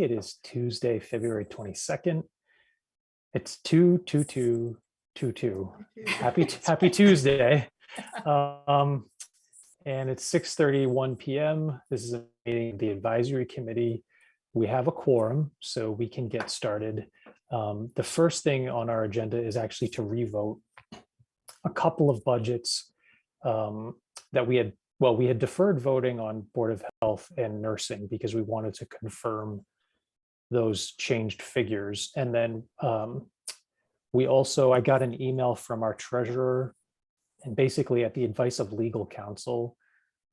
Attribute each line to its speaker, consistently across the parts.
Speaker 1: everybody. It is Tuesday, February 22nd. It's 2/22/22. Happy Tuesday. And it's 6:31 p.m. This is a meeting of the advisory committee. We have a quorum, so we can get started. The first thing on our agenda is actually to revote a couple of budgets that we had deferred voting on Board of Health and nursing because we wanted to confirm those changed figures. And then I got an email from our treasurer, and basically at the advice of legal counsel,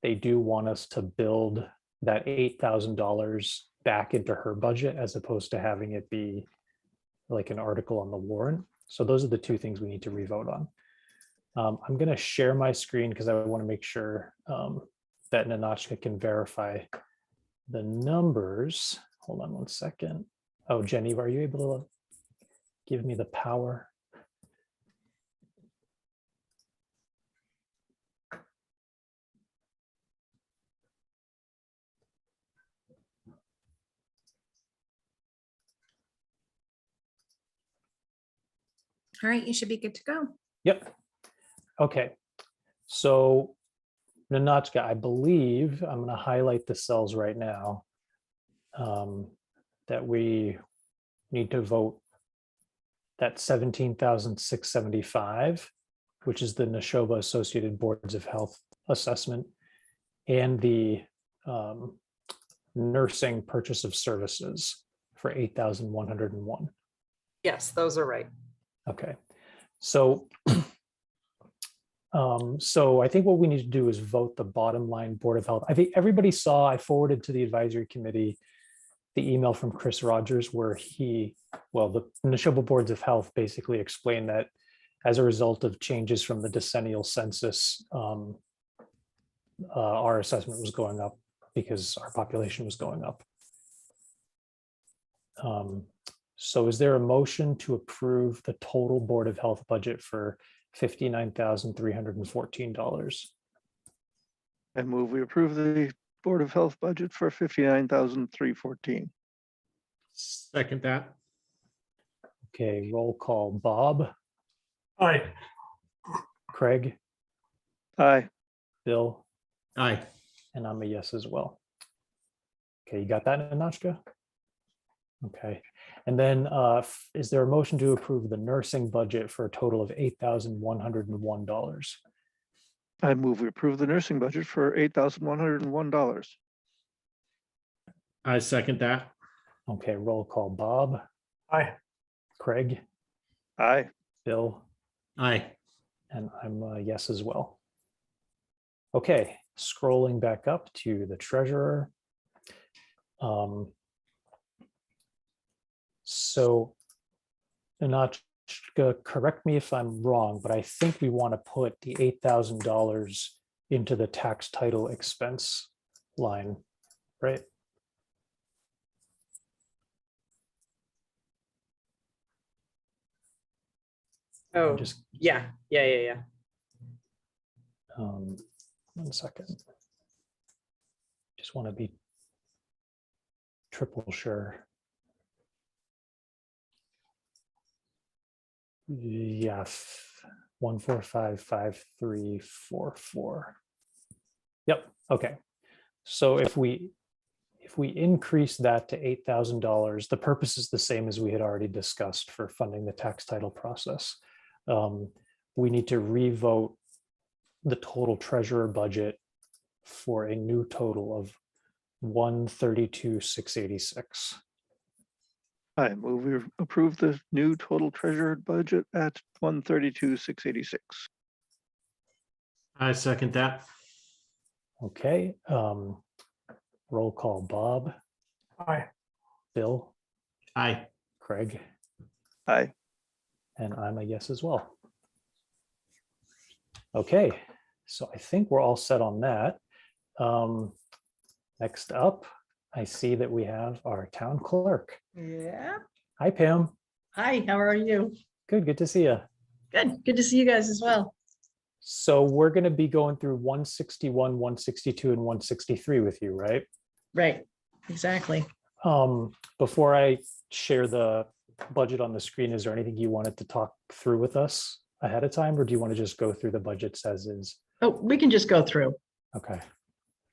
Speaker 1: they do want us to build that $8,000 back into her budget as opposed to having it be like an article on the warrant. So those are the two things we need to revote on. I'm going to share my screen because I want to make sure that Ninotchka can verify the numbers. Hold on one second. Oh, Jenny, are you able to give me the power?
Speaker 2: All right, you should be good to go.
Speaker 1: Yep. Okay. So Ninotchka, I believe I'm going to highlight the cells right now that we need to vote that 17,675, which is the Neshoba Associated Boards of Health assessment, and the nursing purchase of services for 8,101.
Speaker 3: Yes, those are right.
Speaker 1: Okay, so I think what we need to do is vote the bottom line Board of Health. I think everybody saw, I forwarded to the advisory committee the email from Chris Rogers where the Neshoba Boards of Health basically explained that as a result of changes from the decennial census, our assessment was going up because our population was going up. So is there a motion to approve the total Board of Health budget for $59,314?
Speaker 4: I move we approve the Board of Health budget for $59,314.
Speaker 5: Second that.
Speaker 1: Okay, roll call. Bob,
Speaker 5: Aye.
Speaker 1: Craig,
Speaker 4: Aye.
Speaker 1: Bill,
Speaker 5: Aye.
Speaker 1: and I'm a yes as well. Okay, you got that, Ninotchka? Okay, and then is there a motion to approve the nursing budget for a total of $8,101?
Speaker 4: I move we approve the nursing budget for $8,101.
Speaker 5: I second that.
Speaker 1: Okay, roll call. Bob,
Speaker 5: Aye.
Speaker 1: Craig,
Speaker 4: Aye.
Speaker 1: Bill,
Speaker 5: Aye.
Speaker 1: and I'm a yes as well. Okay, scrolling back up to the treasurer. So, Ninotchka, correct me if I'm wrong, but I think we want to put the $8,000 into the tax title expense line, right?
Speaker 3: Oh,
Speaker 1: Just
Speaker 3: yeah.
Speaker 1: 1 second. Just want to be triple sure. Yeah, 1455344. Yep. Okay. So if we increase that to $8,000, the purpose is the same as we had already discussed for funding the tax title process. We need to revote the total treasurer budget for a new total of $132,686.
Speaker 4: I move we approve the new total treasurer budget at $132,686.
Speaker 5: I second that.
Speaker 1: Okay. Roll call. Bob,
Speaker 5: Aye.
Speaker 1: Bill,
Speaker 5: Aye.
Speaker 1: Craig,
Speaker 4: Aye.
Speaker 1: and I'm a yes as well. Okay, so I think we're all set on that. Next up, I see that we have our town clerk.
Speaker 6: Yeah.
Speaker 1: Hi, Pam.
Speaker 6: Hi, how are you?
Speaker 1: Good to see you.
Speaker 6: Good. Good to see you guys as well.
Speaker 1: So we're going to be going through 161, 162, and 163 with you, right?
Speaker 6: Right. Exactly.
Speaker 1: Before I share the budget on the screen, is there anything you wanted to talk through with us ahead of time, or do you want to just go through the budgets as is?
Speaker 6: Oh, we can just go through.
Speaker 1: Okay,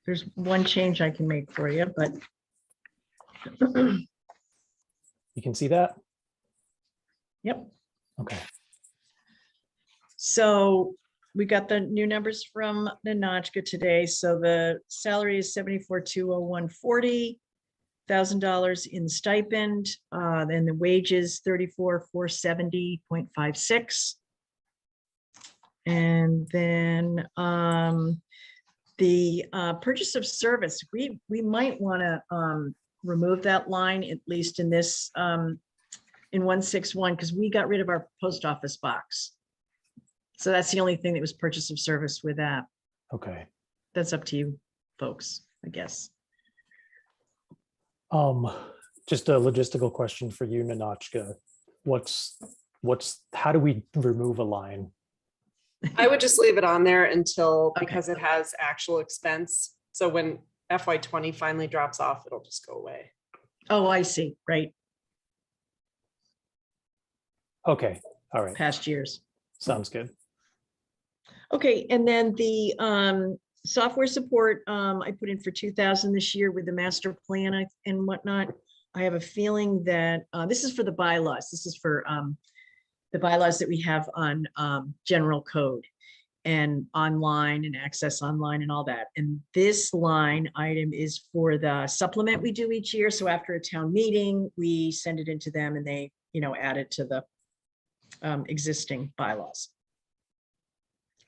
Speaker 6: There's one change I can make for you, but
Speaker 1: you can see that?
Speaker 6: yep.
Speaker 1: Okay,
Speaker 6: So we got the new numbers from Nanachka today. So the salary is $74,201.40 in stipend. Then the wages $34,470.56. And then the purchase of service, we might want to remove that line, at least in this in 161, because we got rid of our post office box. So that's the only thing that was purchase of service with that.
Speaker 1: okay.
Speaker 6: That's up to you folks, I guess.
Speaker 1: Just a logistical question for you, Nanachka. How do we remove a line?
Speaker 3: I would just leave it on there until,
Speaker 6: Okay.
Speaker 3: because it has actual expense. So when FY20 finally drops off, it'll just go away.
Speaker 6: Oh, I see, right,
Speaker 1: Okay, all right,
Speaker 6: past years.
Speaker 1: sounds good.
Speaker 6: Okay, and then the software support, I put in for 2,000 this year with the master plan and whatnot. I have a feeling that this is for the bylaws. This is for the bylaws that we have on general code and online and access online and all that. And this line item is for the supplement we do each year. So after a town meeting, we send it into them and they, add it to the existing bylaws.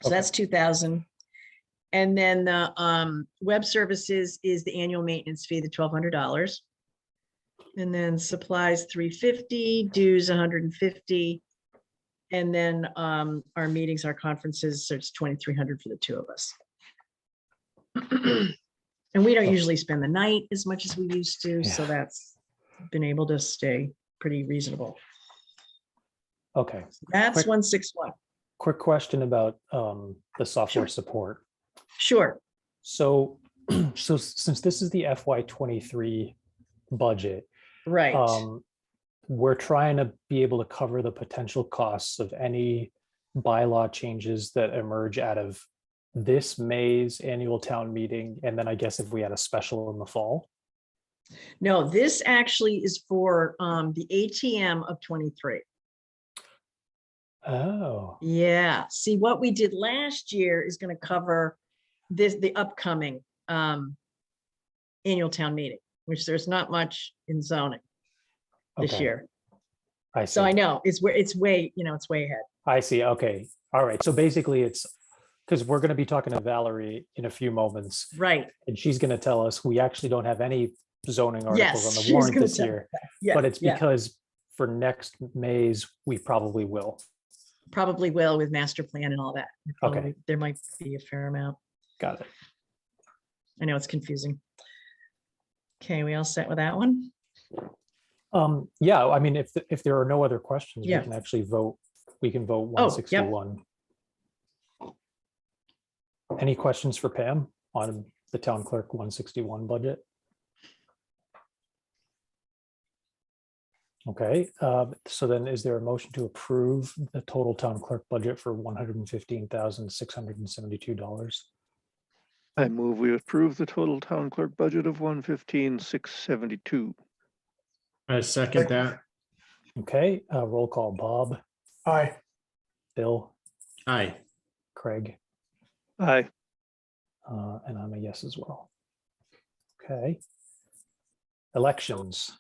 Speaker 6: So
Speaker 1: Okay.
Speaker 6: that's 2,000. And then the web services is the annual maintenance fee, the $1,200. And then supplies 350, dues 150. And then our meetings, our conferences, so it's 2,300 for the two of us. And we don't usually spend the night as much as we used to, so that's been able to stay pretty reasonable.
Speaker 1: Okay,
Speaker 6: That's
Speaker 1: Quick-
Speaker 6: 161.
Speaker 1: quick question about the software support.
Speaker 6: Sure.
Speaker 1: So, so since this is the FY23 budget,
Speaker 6: Right.
Speaker 1: we're trying to be able to cover the potential costs of any bylaw changes that emerge out of this May's annual town meeting. And then I guess if we had a special in the fall.
Speaker 6: No, this actually is for the ATM of 23.
Speaker 1: Oh,
Speaker 6: Yeah. See, what we did last year is going to cover the upcoming annual town meeting, which there's not much in zoning this
Speaker 1: okay.
Speaker 6: year.
Speaker 1: I see.
Speaker 6: So I know it's way, it's way ahead.
Speaker 1: I see. Okay. All right. So basically it's because we're going to be talking to Valerie in a few moments
Speaker 6: Right.
Speaker 1: and she's going to tell us we actually don't have any zoning articles
Speaker 6: Yes,
Speaker 1: on the
Speaker 6: she's
Speaker 1: warrant
Speaker 6: gonna
Speaker 1: this
Speaker 6: tell
Speaker 1: year,
Speaker 6: Yeah.
Speaker 1: but it's
Speaker 6: yeah.
Speaker 1: because for next May's, we probably will.
Speaker 6: Probably will with master plan and all that.
Speaker 1: Okay.
Speaker 6: Probably- There might be a fair amount.
Speaker 1: Got it.
Speaker 6: I know it's confusing. Okay, we all set with that one?
Speaker 1: Yeah, I mean, if there are no other questions, we
Speaker 6: Yeah.
Speaker 1: can actually vote. We can vote
Speaker 6: Oh, yep.
Speaker 1: 161. Any questions for Pam on the town clerk 161 budget? Okay, so then is there a motion to approve the total town clerk budget for $115,672?
Speaker 4: I move we approve the total town clerk budget of 115,672.
Speaker 5: I second that.
Speaker 1: Okay, roll call, Bob,
Speaker 5: Aye.
Speaker 1: Bill,
Speaker 5: Aye.
Speaker 1: Craig,
Speaker 4: Aye.
Speaker 1: and I'm a yes as well. Okay. Elections.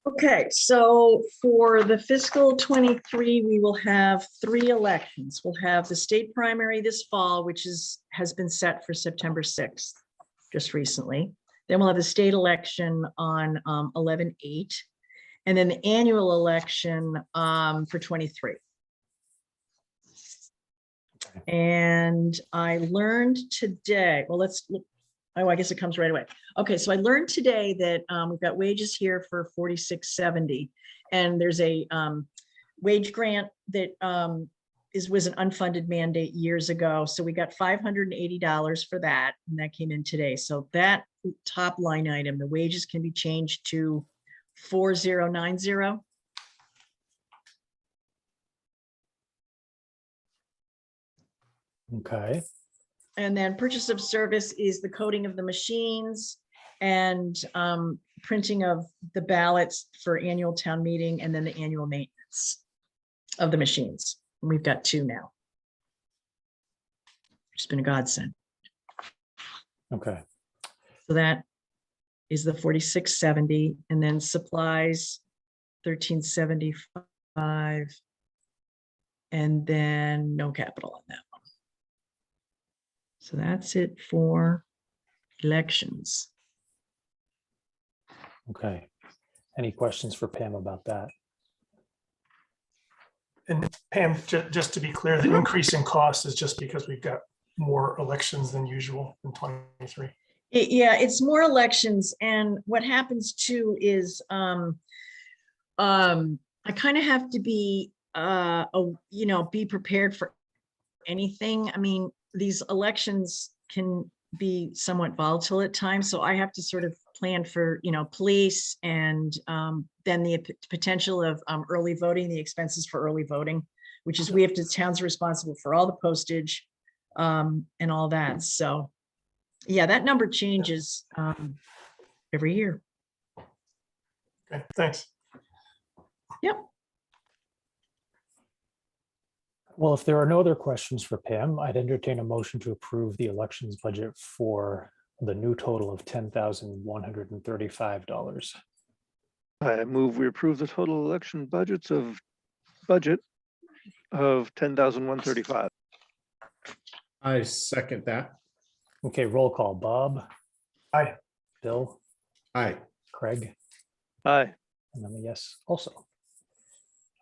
Speaker 6: Okay, so for the fiscal 23, we will have 3 elections. We'll have the state primary this fall, which has been set for September 6th, just recently. Then we'll have the state election on 11/8, and then the annual election for 23.
Speaker 1: Okay.
Speaker 6: And I learned today, well, let's look. Oh, I guess it comes right away. Okay, so I learned today that we've got wages here for 4670, and there's a wage grant that was an unfunded mandate years ago. So we got $580 for that, and that came in today. So that top line item, the wages can be changed to 4090.
Speaker 1: Okay,
Speaker 6: And then purchase of service is the coding of the machines and printing of the ballots for annual town meeting, and then the annual maintenance of the machines. And we've got 2 now. It's been a godsend.
Speaker 1: okay,
Speaker 6: So that is the 4670, and then supplies 1375. And then no capital on that one. So that's it for elections.
Speaker 1: okay. Any questions for Pam about that?
Speaker 7: And Pam, just to be clear, the increase in cost is just because we've got more elections than usual in 23.
Speaker 6: Yeah, it's more elections, and what happens too is I kind of have to be be prepared for anything. I mean, these elections can be somewhat volatile at times, so I have to sort of plan for police, and then the potential of early voting, the expenses for early voting, which is town's responsible for all the postage and all that. So yeah, that number changes every year.
Speaker 7: Okay, thanks.
Speaker 6: Yep.
Speaker 1: Well, if there are no other questions for Pam, I'd entertain a motion to approve the elections budget for the new total of $10,135.
Speaker 4: I move we approve the total election budget of $10,135.
Speaker 5: I second that.
Speaker 1: Okay, roll call. Bob?
Speaker 7: Aye.
Speaker 1: Bill?
Speaker 5: Aye.
Speaker 1: Craig?
Speaker 4: Aye.
Speaker 1: And I'm a yes also.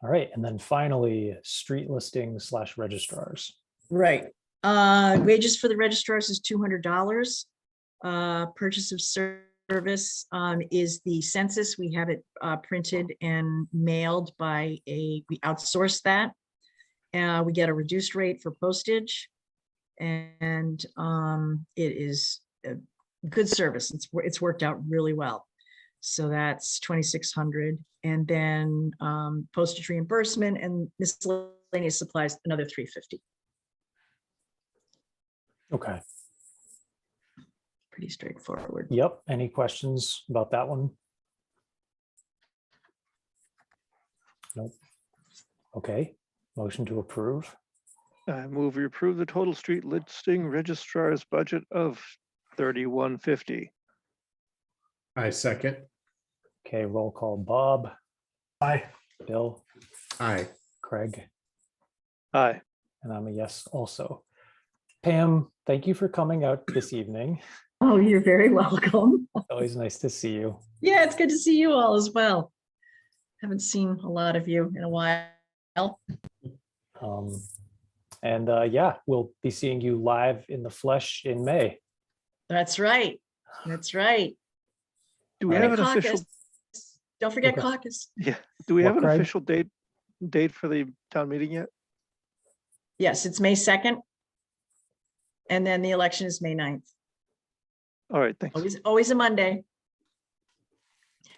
Speaker 1: All right, and then finally, street listings / registrars.
Speaker 6: Right. Wages for the registrars is $200. Purchase of service is the census. We have it printed and mailed we outsource that. We get a reduced rate for postage, and it is a good service. It's worked out really well. So that's 2,600, and then postage reimbursement and miscellaneous supplies, another 350.
Speaker 1: Okay,
Speaker 6: Pretty straightforward.
Speaker 1: yep. Any questions about that one? Nope. Okay, motion to approve.
Speaker 4: I move we approve the total street listing registrar's budget of $3,150.
Speaker 5: I second.
Speaker 1: Okay, roll call. Bob?
Speaker 7: Aye.
Speaker 1: Bill?
Speaker 5: Aye.
Speaker 1: Craig?
Speaker 4: Aye.
Speaker 1: And I'm a yes also. Pam, thank you for coming out this evening.
Speaker 6: Oh, you're very welcome.
Speaker 1: Always nice to see you.
Speaker 6: Yeah, it's good to see you all as well. Haven't seen a lot of you in a while.
Speaker 1: Yeah, we'll be seeing you live in the flesh in May.
Speaker 6: That's right. That's right.
Speaker 4: Do we
Speaker 1: All
Speaker 4: have
Speaker 1: right.
Speaker 4: an official?
Speaker 6: Caucus. Don't forget
Speaker 1: Okay.
Speaker 6: caucus.
Speaker 4: Yeah. Do we
Speaker 1: What,
Speaker 4: have an
Speaker 1: Craig?
Speaker 4: official date for the town meeting yet?
Speaker 6: Yes, it's May 2nd. And then the election is May 9th.
Speaker 4: All right. Thanks.
Speaker 6: Always a Monday.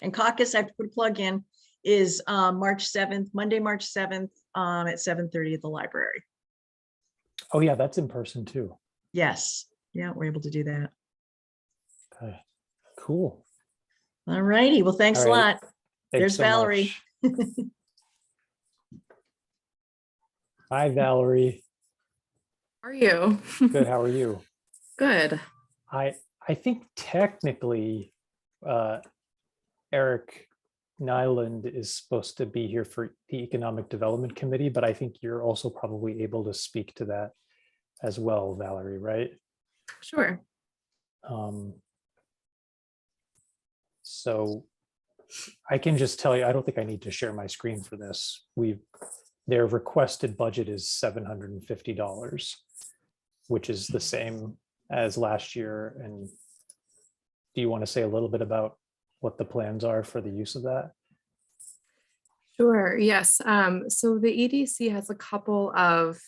Speaker 6: And caucus, I have to put a plug in, is March 7th, Monday, March 7th at 7:30 at the library.
Speaker 1: Oh yeah, that's in person too.
Speaker 6: Yes. Yeah, we're able to do that.
Speaker 1: Okay, cool.
Speaker 6: All righty. Well, thanks a
Speaker 1: All right.
Speaker 6: lot.
Speaker 1: Thanks
Speaker 6: There's
Speaker 1: so
Speaker 6: Valerie.
Speaker 1: much. Hi, Valerie.
Speaker 2: How are you?
Speaker 1: Good, how are you?
Speaker 2: Good.
Speaker 1: I think technically Eric Nyland is supposed to be here for the Economic Development Committee, but I think you're also probably able to speak to that as well, Valerie, right?
Speaker 2: Sure.
Speaker 1: So I can just tell you, I don't think I need to share my screen for this. Their requested budget is $750, which is the same as last year. And do you want to say a little bit about what the plans are for the use of that?
Speaker 2: Sure, yes. So the EDC has a couple of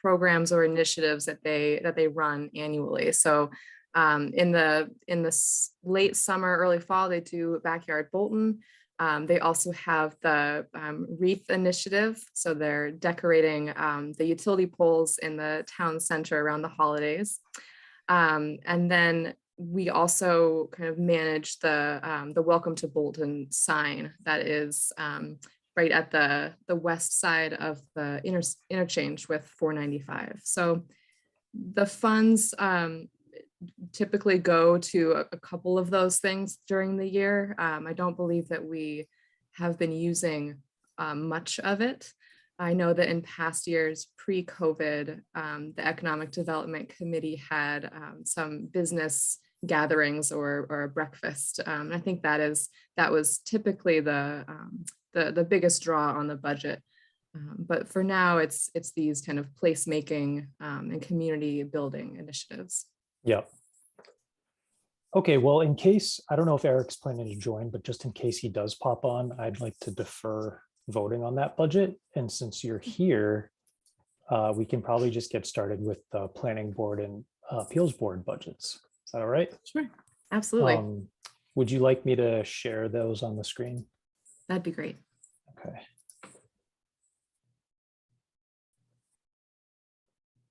Speaker 2: programs or initiatives that they run annually. So in the late summer, early fall, they do Backyard Bolton. They also have the Wreath Initiative. So they're decorating the utility poles in the town center around the holidays. And then we also kind of manage the Welcome to Bolton sign that is right at the west side of the interchange with 495. So the funds typically go to a couple of those things during the year. I don't believe that we have been using much of it. I know that in past years, pre-COVID, the Economic Development Committee had some business gatherings or a breakfast. I think that was typically the biggest draw on the budget. But for now, it's these kind of placemaking and community building initiatives.
Speaker 1: Yep. Okay, well, in case, I don't know if Eric's planning to join, but just in case he does pop on, I'd like to defer voting on that budget. And since you're here, we can probably just get started with the planning board and appeals board budgets. Is that all right?
Speaker 2: Sure, absolutely.
Speaker 1: Would you like me to share those on the screen?
Speaker 2: That'd be great.
Speaker 1: Okay.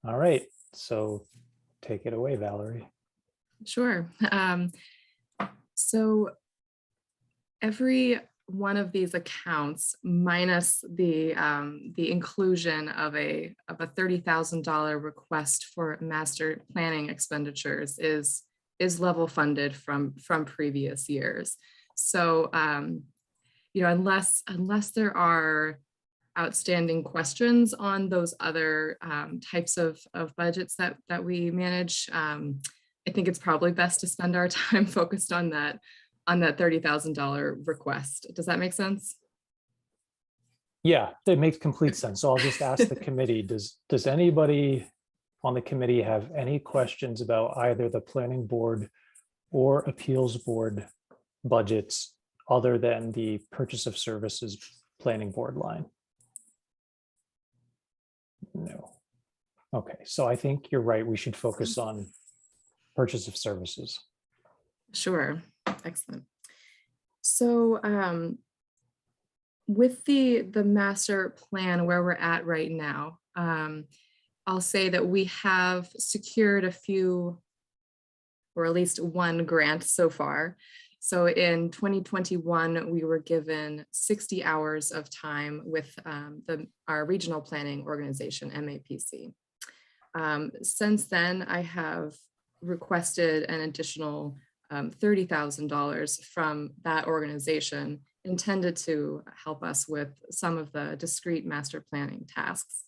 Speaker 1: All right, so take it away, Valerie.
Speaker 2: Sure. So every one of these accounts, minus the inclusion of a $30,000 request for master planning expenditures, is level funded from previous years. So unless there are outstanding questions on those other types of budgets that we manage, I think it's probably best to spend our time focused on that $30,000 request. Does that make sense?
Speaker 1: Yeah, it makes complete sense. So I'll just ask the committee, does anybody on the committee have any questions about either the planning board or appeals board budgets other than the purchase of services planning board line? No. Okay, so I think you're right. We should focus on purchase of services.
Speaker 2: Sure, excellent. So with the master plan where we're at right now, I'll say that we have secured a few, or at least one grant so far. So in 2021, we were given 60 hours of time with our regional planning organization, MAPC. Since then, I have requested an additional $30,000 from that organization, intended to help us with some of the discrete master planning tasks.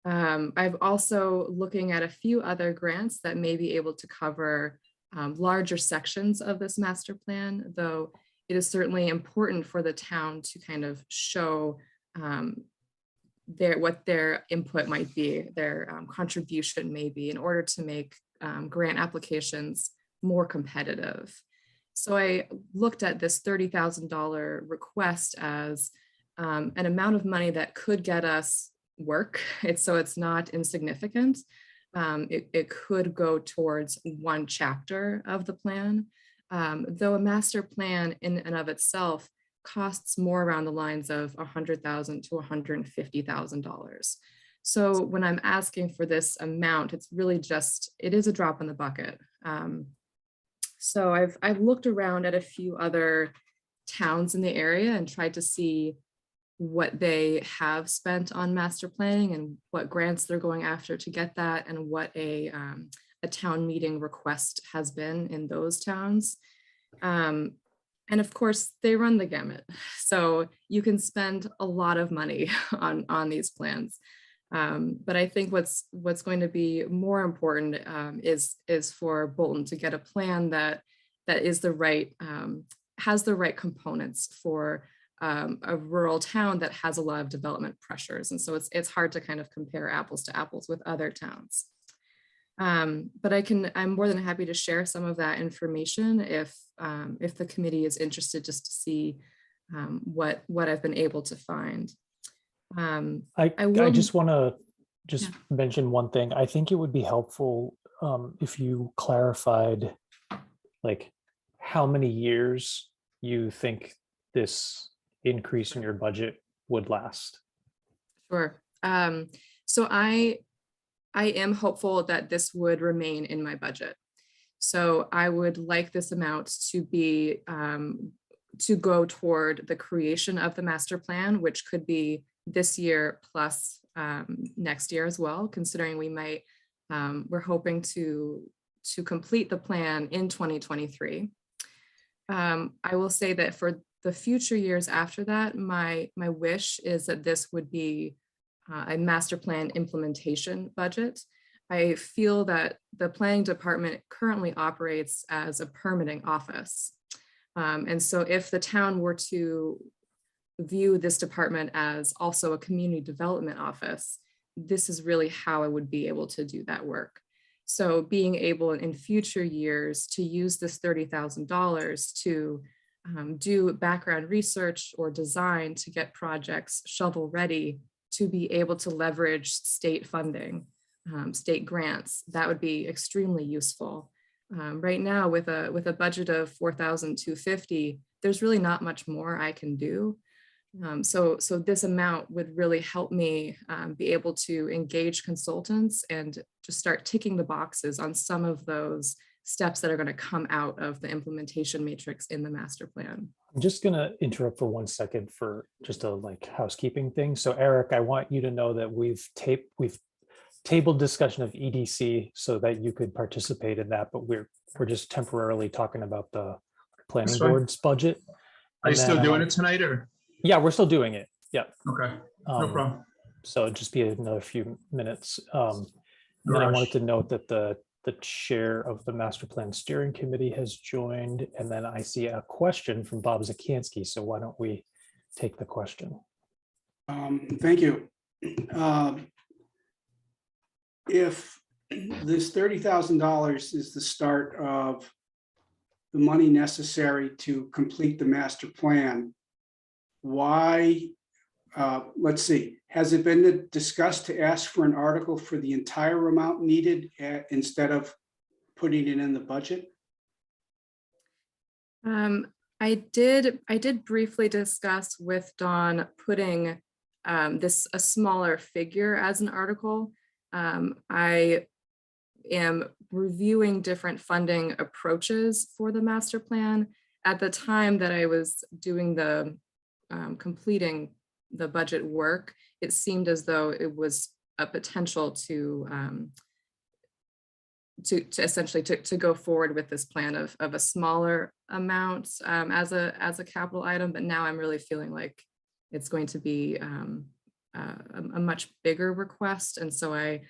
Speaker 2: I've also looking at a few other grants that may be able to cover larger sections of this master plan, though it is certainly important for the town to kind of show what their input might be, their contribution may be, in order to make grant applications more competitive. So I looked at this $30,000 request as an amount of money that could get us work. So it's not insignificant. It could go towards one chapter of the plan, though a master plan in and of itself costs more around the lines of $100,000 to $150,000. So when I'm asking for this amount, it's really just, it is a drop in the bucket. So I've looked around at a few other towns in the area and tried to see what they have spent on master planning and what grants they're going after to get that, and what a town meeting request has been in those towns. And of course, they run the gamut. So you can spend a lot of money on these plans. But I think what's going to be more important is for Bolton to get a plan that is the right, has the right components for a rural town that has a lot of development pressures. And so it's hard to kind of compare apples to apples with other towns. But I'm more than happy to share some of that information if the committee is interested, just to see what I've been able to find. I
Speaker 1: I
Speaker 2: will-
Speaker 1: just want to
Speaker 2: Yeah.
Speaker 1: mention one thing. I think it would be helpful if you clarified like how many years you think this increase in your budget would last.
Speaker 2: Sure. So I am hopeful that this would remain in my budget. So I would like this amount to be to go toward the creation of the master plan, which could be this year plus next year as well, considering we might, we're hoping to complete the plan in 2023. I will say that for the future years after that, my wish is that this would be a master plan implementation budget. I feel that the planning department currently operates as a permitting office. And so if the town were to view this department as also a community development office, this is really how I would be able to do that work. So being able in future years to use this $30,000 to do background research or design to get projects shovel ready to be able to leverage state funding, state grants, that would be extremely useful. Right now with a budget of $4,250, there's really not much more I can do. So this amount would really help me be able to engage consultants and just start ticking the boxes on some of those steps that are going to come out of the implementation matrix in the master plan.
Speaker 1: I'm just going to interrupt for 1 second for just a housekeeping thing. So Eric, I want you to know that we've tabled discussion of EDC so that you could participate in that, but we're just temporarily talking about the planning
Speaker 8: That's fine.
Speaker 1: board's budget.
Speaker 8: Are you
Speaker 1: And
Speaker 8: still
Speaker 1: then,
Speaker 8: doing it tonight or?
Speaker 1: Yeah, we're still doing it. Yeah.
Speaker 8: Okay, no
Speaker 1: Um,
Speaker 8: problem.
Speaker 1: So it'd just be another few minutes. And
Speaker 8: No
Speaker 1: then I
Speaker 8: rush.
Speaker 1: wanted to note that the chair of the master plan steering committee has joined. And then I see a question from Bob Zakansky. So why don't we take the question?
Speaker 9: Thank you. If this $30,000 is the start of the money necessary to complete the master plan, why, let's see, has it been discussed to ask for an article for the entire amount needed instead of putting it in the budget?
Speaker 2: I did briefly discuss with Dawn putting a smaller figure as an article. I am reviewing different funding approaches for the master plan. At the time that I was doing the completing the budget work, it seemed as though it was a potential to essentially to go forward with this plan of a smaller amount as a capital item. But now I'm really feeling like it's going to be a much bigger request. And so I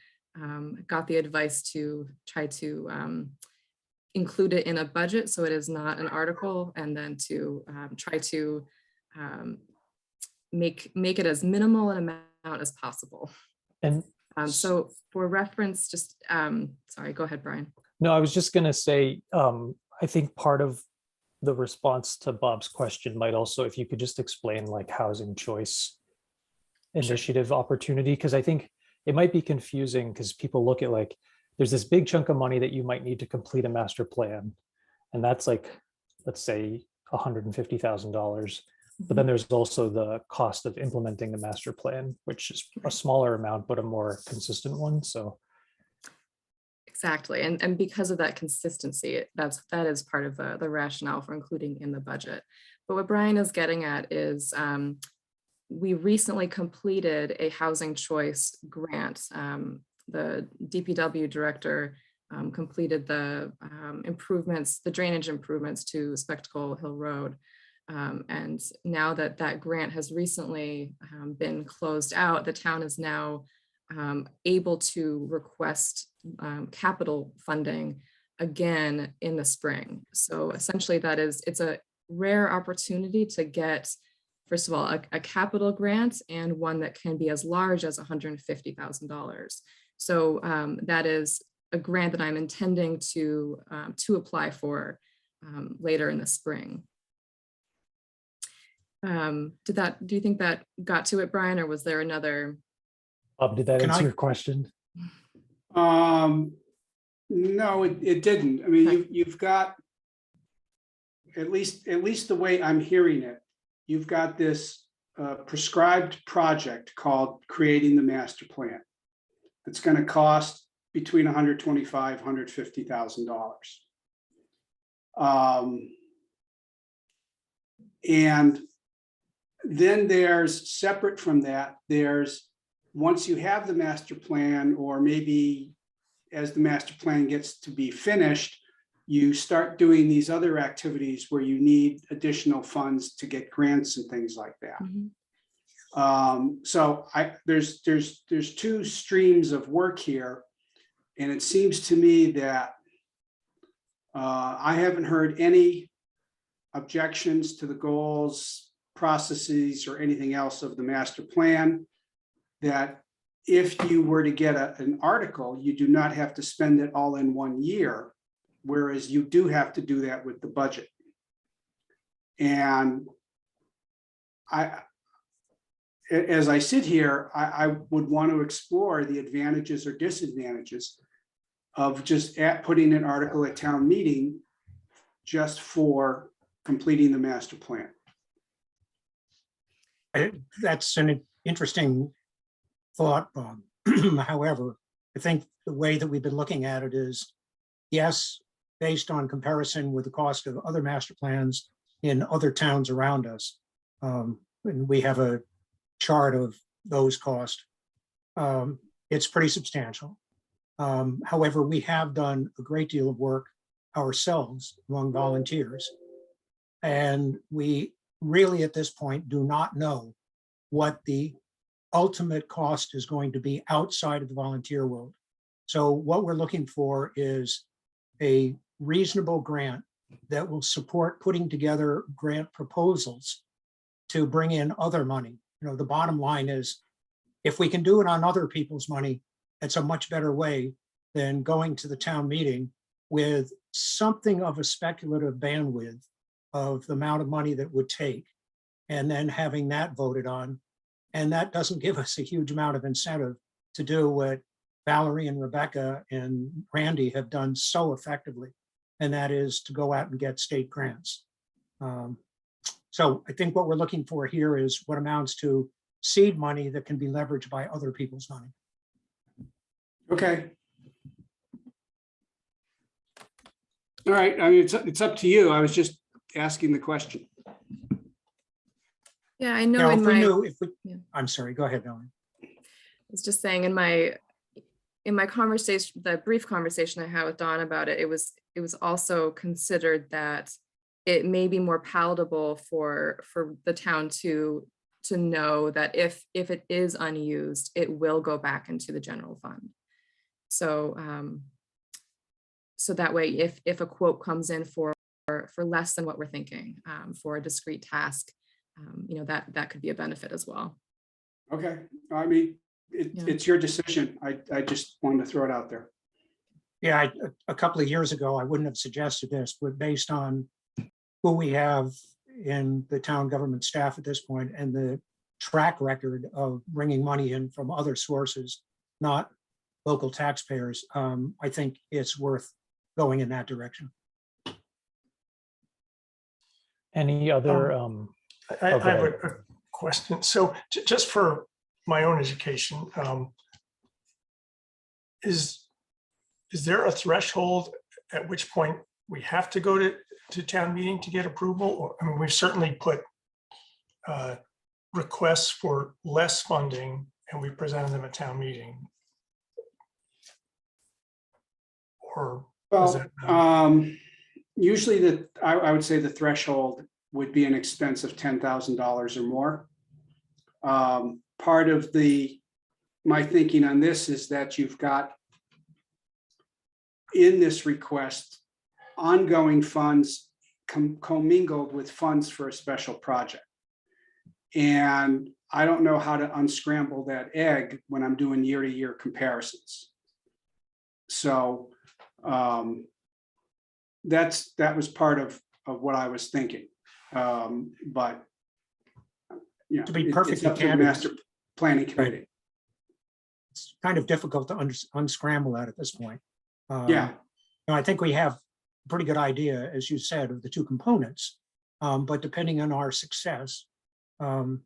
Speaker 2: got the advice to try to include it in a budget so it is not an article, and then to try to make it as minimal an amount as possible.
Speaker 1: And
Speaker 2: so for reference, just sorry, go ahead, Brian.
Speaker 1: no, I was just going to say, I think part of the response to Bob's question might also, if you could just explain like housing choice initiative opportunity, because I think it might be confusing because people look at like, there's this big chunk of money that you might need to complete a master plan. And that's like, let's say $150,000. But then there's also the cost of implementing the master plan, which is a smaller amount, but a more consistent one. So
Speaker 2: exactly. And because of that consistency, that is part of the rationale for including in the budget. But what Brian is getting at is we recently completed a housing choice grant. The DPW director completed the improvements, the drainage improvements to Spectacle Hill Road. And now that grant has recently been closed out, the town is now able to request capital funding again in the spring. So essentially it's a rare opportunity to get, first of all, a capital grant, and one that can be as large as $150,000. So that is a grant that I'm intending to apply for later in the spring. Do you think that got to it, Brian, or was there another?
Speaker 1: Bob, did that
Speaker 8: Can
Speaker 1: answer
Speaker 8: I-
Speaker 1: your question?
Speaker 9: No, it didn't. I mean,
Speaker 2: Okay.
Speaker 9: you've got, at least the way I'm hearing it, you've got this prescribed project called Creating the Master Plan. It's going to cost between $125,000, $150,000. And then there's, separate from that, there's, once you have the master plan, or maybe as the master plan gets to be finished, you start doing these other activities where you need additional funds to get grants and things like that. So there's two streams of work here, and it seems to me that I haven't heard any objections to the goals, processes, or anything else of the master plan. That if you were to get an article, you do not have to spend it all in 1 year, whereas you do have to do that with the budget. And as I sit here, I would want to explore the advantages or disadvantages of just putting an article at town meeting just for completing the master plan.
Speaker 8: That's an interesting thought, Bob. However, I think the way that we've been looking at it is, yes, based on comparison with the cost of other master plans in other towns around us. And we have a chart of those costs. It's pretty substantial. However, we have done a great deal of work ourselves among volunteers. And we really, at this point, do not know what the ultimate cost is going to be outside of the volunteer world. So what we're looking for is a reasonable grant that will support putting together grant proposals to bring in other money. You know, the bottom line is, if we can do it on other people's money, it's a much better way than going to the town meeting with something of a speculative bandwidth of the amount of money that would take, and then having that voted on. And that doesn't give us a huge amount of incentive to do what Valerie and Rebecca and Randy have done so effectively, and that is to go out and get state grants. So I think what we're looking for here is what amounts to seed money that can be leveraged by other people's money.
Speaker 9: Okay. All right, I mean, it's up to you. I was just asking the question.
Speaker 2: Yeah, I know
Speaker 8: Now,
Speaker 2: in
Speaker 8: if we
Speaker 2: my,
Speaker 8: knew, if we,
Speaker 2: yeah.
Speaker 8: I'm sorry, go ahead, Valerie.
Speaker 2: I was just saying in my conversation, the brief conversation I had with Dawn about it, it was also considered that it may be more palatable for the town to know that if it is unused, it will go back into the general fund. So so that way, if a quote comes in for less than what we're thinking, for a discrete task, you know, that could be a benefit as well.
Speaker 9: Okay, I mean, it's your decision. I just wanted to throw it out there.
Speaker 8: Yeah, a couple of years ago, I wouldn't have suggested this, but based on who we have in the town government staff at this point and the track record of bringing money in from other sources, not local taxpayers, I think it's worth going in that direction.
Speaker 1: Any other?
Speaker 7: I
Speaker 1: go
Speaker 7: have
Speaker 1: ahead.
Speaker 7: a question. So just for my own education, is there a threshold at which point we have to go to town meeting to get approval? Or, I mean, we've certainly put requests for less funding and we presented them at town meeting. Or is
Speaker 9: Well,
Speaker 7: that,
Speaker 9: usually I would say the threshold would be an expense of $10,000 or more. Part of my thinking on this is that you've got in this request ongoing funds commingled with funds for a special project. And I don't know how to unscramble that egg when I'm doing year-to-year comparisons. So that was part of what I was thinking. But Yeah,
Speaker 8: To be
Speaker 9: it's
Speaker 8: perfectly
Speaker 9: up to the
Speaker 8: candid,
Speaker 9: master planning committee.
Speaker 8: it's kind of difficult to unscramble that at this point.
Speaker 9: Yeah.
Speaker 8: I think we have a pretty good idea, as you said, of the two components. But depending on our success, the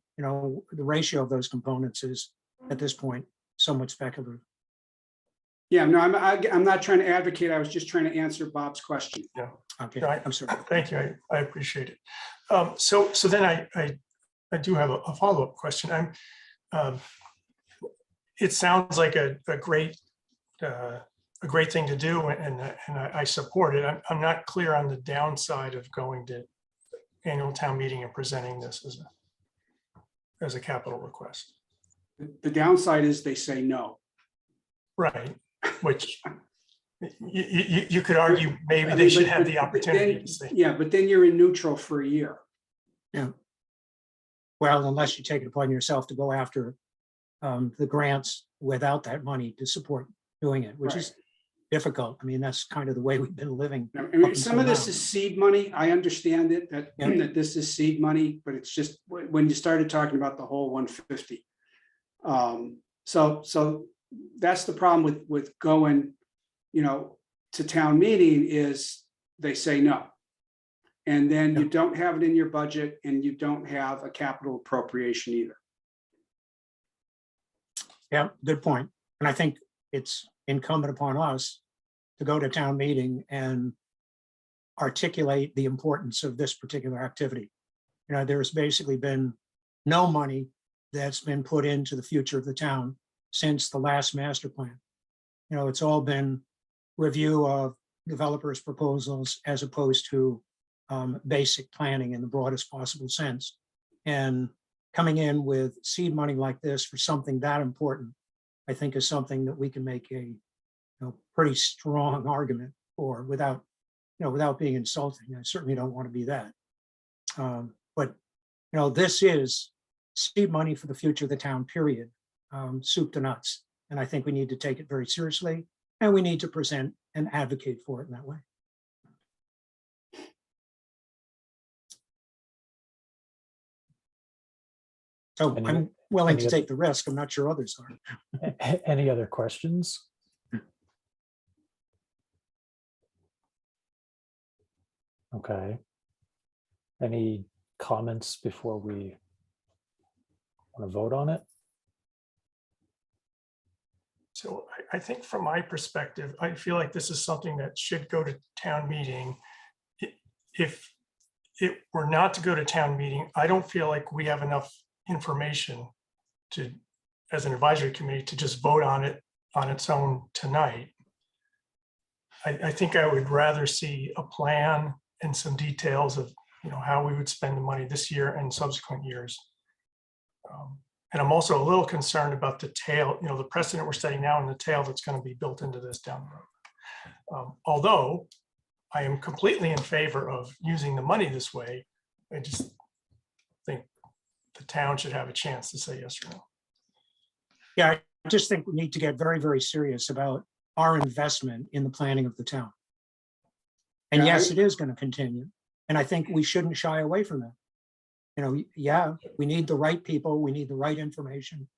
Speaker 8: ratio of those components is at this point somewhat speculative.
Speaker 9: Yeah, no, I'm not trying to advocate. I was just trying to answer Bob's question.
Speaker 7: Yeah.
Speaker 8: Okay,
Speaker 7: No,
Speaker 8: I'm sorry.
Speaker 7: Thank you. I appreciate it. So then I do have a follow-up question. It sounds like a great thing to do, and I support it. I'm not clear on the downside of going to annual town meeting and presenting this as a capital request.
Speaker 9: The downside is they say no.
Speaker 7: Right, which you could argue maybe they should have the opportunity to say.
Speaker 9: Yeah, but then you're in neutral for a year.
Speaker 8: Yeah. Well, unless you take it upon yourself to go after the grants without that money to support doing it, which is difficult. I mean, that's kind of the way we've been living.
Speaker 9: I mean, some of
Speaker 8: until
Speaker 9: this
Speaker 8: now.
Speaker 9: is seed money. I understand it, that,
Speaker 8: Yeah.
Speaker 9: that this is seed money, but it's just when you started talking about the whole 150. So that's the problem with going, to town meeting is they say no. And then you don't have it in your budget and you don't have a capital appropriation either.
Speaker 8: Yeah, good point. And I think it's incumbent upon us to go to town meeting and articulate the importance of this particular activity. There's basically been no money that's been put into the future of the town since the last master plan. It's all been review of developers' proposals as opposed to basic planning in the broadest possible sense. And coming in with seed money like this for something that important, I think is something that we can make a pretty strong argument for without being insulting. I certainly don't want to be that. But this is seed money for the future of the town, period, soup to nuts. And I think we need to take it very seriously, and we need to present and advocate for it in that way. So I'm willing to take the risk. I'm not sure others are.
Speaker 1: Any other questions? Okay. Any comments before we want to vote on it?
Speaker 7: So I think from my perspective, I feel like this is something that should go to town meeting. If it were not to go to town meeting, I don't feel like we have enough information to, as an advisory committee, to just vote on it on its own tonight. I think I would rather see a plan and some details of how we would spend the money this year and subsequent years. And I'm also a little concerned about the tail, the precedent we're setting now and the tail that's going to be built into this down the road. Although I am completely in favor of using the money this way, I just think the town should have a chance to say yes or no.
Speaker 8: Yeah, I just think we need to get very, very serious about our investment in the planning of the town. And
Speaker 9: Yeah,
Speaker 8: yes, it is going to continue. And I think we shouldn't shy away from that. Yeah, we need the right people, we need the right information,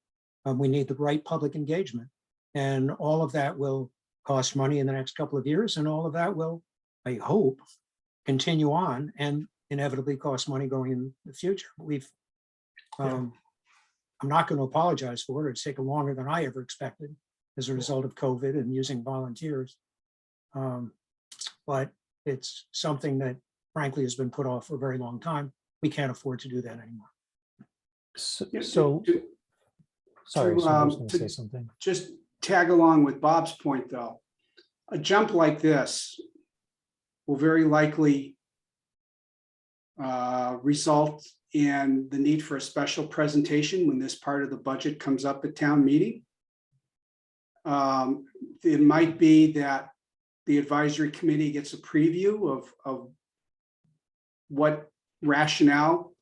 Speaker 8: we need the right public engagement. And all of that will cost money in the next couple of years, and all of that will, I hope, continue on and inevitably cost money going in the future. I'm not going to apologize for it. It's taken longer than I ever expected as a result of COVID and using volunteers. But it's something that frankly has been put off for a very long time. We can't afford to do that anymore.
Speaker 1: Sorry,
Speaker 9: to,
Speaker 1: so I was going to
Speaker 9: to-
Speaker 1: say something.
Speaker 9: Just tag along with Bob's point, though. A jump like this will very likely result in the need for a special presentation when this part of the budget comes up at town meeting. It might be that the advisory committee gets a preview of what rationale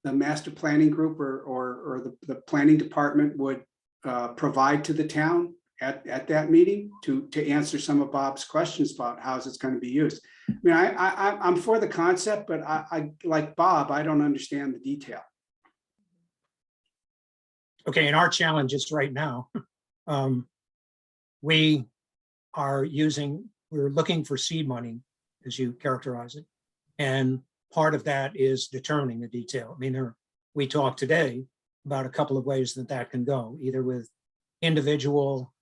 Speaker 9: the master planning group or the planning department would provide to the town at that meeting to answer some of Bob's questions about how it's going to be used. I mean, I'm for the concept, but I like Bob, I don't understand the detail.
Speaker 8: Okay, and our challenge is right now, we are we're looking for seed money, as you characterize it. And part of that is determining the detail. I mean, we talked today about a couple of ways that that can go, either with individual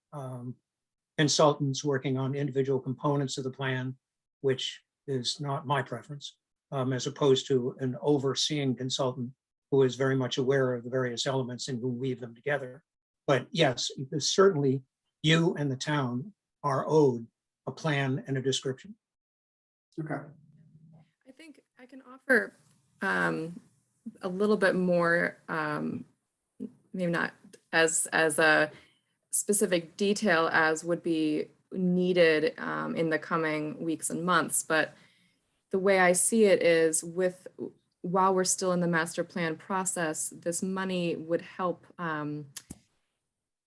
Speaker 8: consultants working on individual components of the plan, which is not my preference, as opposed to an overseeing consultant who is very much aware of the various elements and who weave them together. But yes, certainly you and the town are owed a plan and a description.
Speaker 9: Okay.
Speaker 2: I think I can offer a little bit more, maybe not as a specific detail as would be needed in the coming weeks and months, but the way I see it is while we're still in the master plan process, this money would help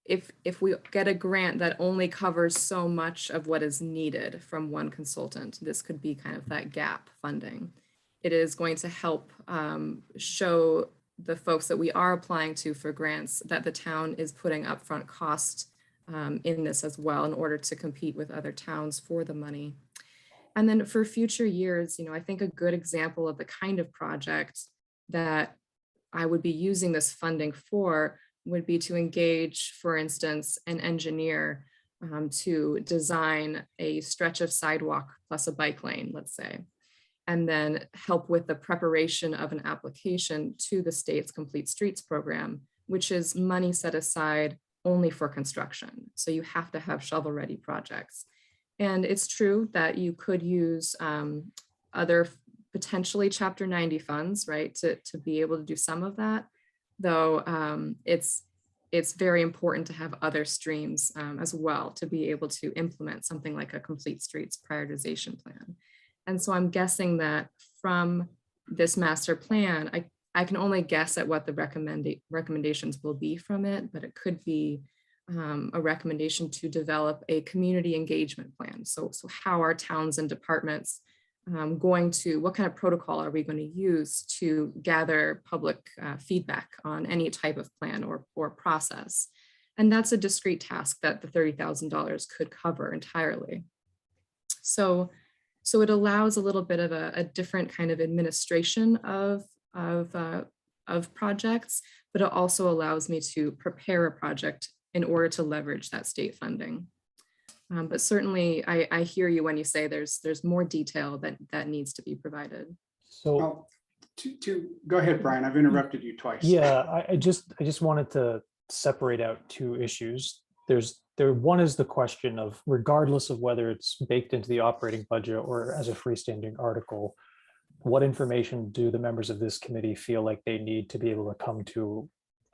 Speaker 2: if we get a grant that only covers so much of what is needed from one consultant. This could be kind of that gap funding. It is going to help show the folks that we are applying to for grants that the town is putting upfront cost in this as well in order to compete with other towns for the money. And then for future years, I think a good example of the kind of project that I would be using this funding for would be to engage, for instance, an engineer to design a stretch of sidewalk plus a bike lane, let's say, and then help with the preparation of an application to the state's Complete Streets program, which is money set aside only for construction. So you have to have shovel-ready projects. And it's true that you could use other potentially Chapter 90 funds, right, to be able to do some of that, though it's very important to have other streams as well to be able to implement something like a Complete Streets prioritization plan. And so I'm guessing that from this master plan, I can only guess at what the recommendations will be from it, but it could be a recommendation to develop a community engagement plan. So how are towns and departments what kind of protocol are we going to use to gather public feedback on any type of plan or process? And that's a discrete task that the $30,000 could cover entirely. So it allows a little bit of a different kind of administration of projects, but it also allows me to prepare a project in order to leverage that state funding. But certainly I hear you when you say there's more detail that needs to be provided.
Speaker 1: So
Speaker 9: Well, go ahead, Brian. I've interrupted you twice.
Speaker 1: yeah, I just wanted to separate out two issues. One is the question of, regardless of whether it's baked into the operating budget or as a freestanding article, what information do the members of this committee feel like they need to be able to come to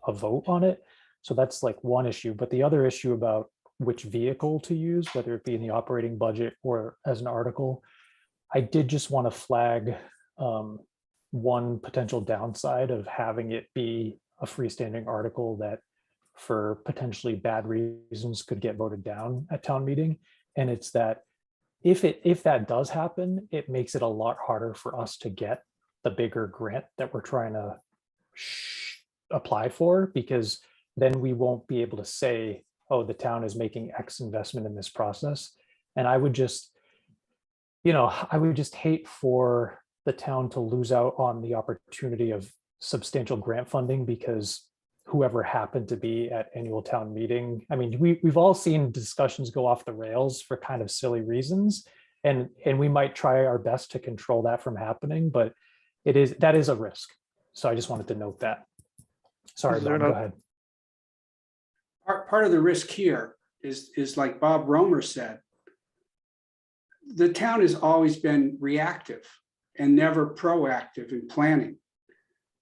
Speaker 1: a vote on it? So that's like one issue. But the other issue about which vehicle to use, whether it be in the operating budget or as an article, I did just want to flag one potential downside of having it be a freestanding article that for potentially bad reasons could get voted down at town meeting. And it's that if that does happen, it makes it a lot harder for us to get the bigger grant that we're trying to apply for, because then we won't be able to say, oh, the town is making X investment in this process. And I would just hate for the town to lose out on the opportunity of substantial grant funding because whoever happened to be at annual town meeting. I mean, we've all seen discussions go off the rails for kind of silly reasons, and we might try our best to control that from happening, but that is a risk. So I just wanted to note that. Sorry, Bob, go ahead.
Speaker 9: Part of the risk here is like Bob Romer said, the town has always been reactive and never proactive in planning.